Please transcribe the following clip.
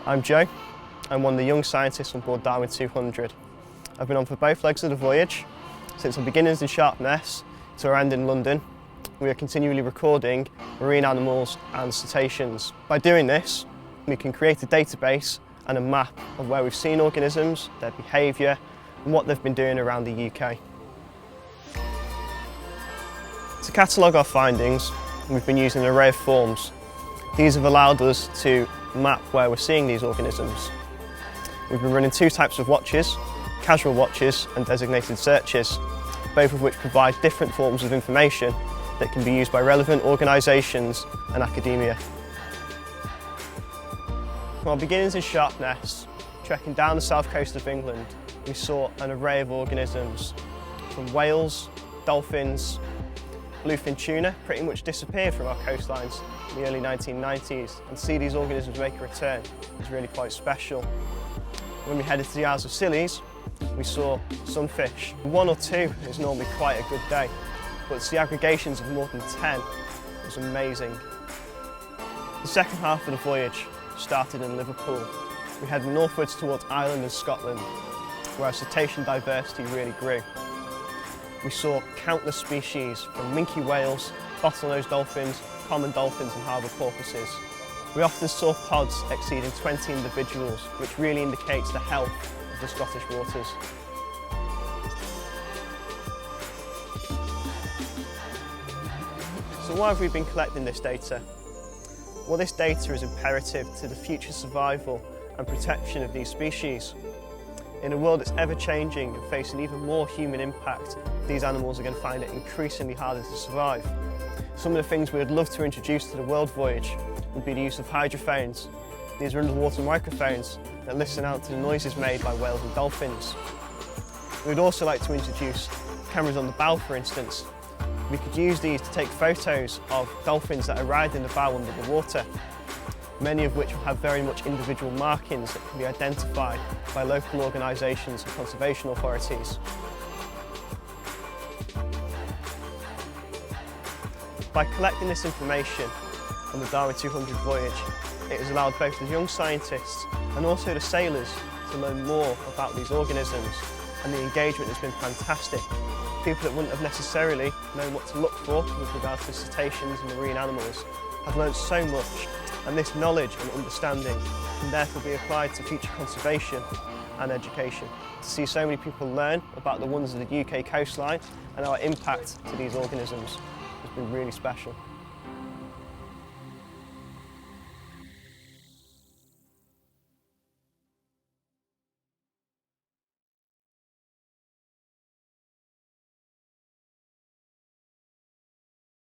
I'm Joe. I'm one of the young scientists on board Darwin 200. I've been on for both legs of the voyage. Since our beginnings in Sharpness to our end in London, we are continually recording marine animals and cetaceans. By doing this, we can create a database and a map of where we've seen organisms, their behaviour and what they've been doing around the UK. To catalogue our findings, we've been using an array of forms. These have allowed us to map where we're seeing these organisms. We've been running two types of watches, casual watches and designated searches, both of which provide different forms of information that can be used by relevant organisations and academia. From our beginnings in Sharpness, trekking down the south coast of England, we saw an array of organisms, from whales, dolphins, bluefin tuna pretty much disappeared from our coastlines in the early 1990s, and to see these organisms make a return is really quite special. When we headed to the Isles of Scillies, we saw sunfish. One or two is normally quite a good day, but to see aggregations of more than 10 was amazing. The second half of the voyage started in Liverpool. We headed northwards towards Ireland and Scotland, where our cetacean diversity really grew. We saw countless species, from minke whales, bottlenose dolphins, common dolphins and harbour porpoises. We often saw pods exceeding 20 individuals, which really indicates the health of the Scottish waters. So why have we been collecting this data? Well, this data is imperative to the future survival and protection of these species. In a world that's ever-changing and facing even more human impact, these animals are going to find it increasingly harder to survive. Some of the things we would love to introduce to the world voyage would be the use of hydrophones. These are underwater microphones that listen out to the noises made by whales and dolphins. We'd also like to introduce cameras on the bow, for instance. We could use these to take photos of dolphins that are riding the bow under the water, many of which will have very much individual markings that can be identified by local organisations and conservation authorities. By collecting this information on the Darwin 200 voyage, it has allowed both the young scientists and also the sailors to learn more about these organisms, and the engagement has been fantastic. People that wouldn't have necessarily known what to look for with regards to cetaceans and marine animals have learned so much, and this knowledge and understanding can therefore be applied to future conservation and education. To see so many people learn about the wonders of the UK coastline and our impact to these organisms has been really special.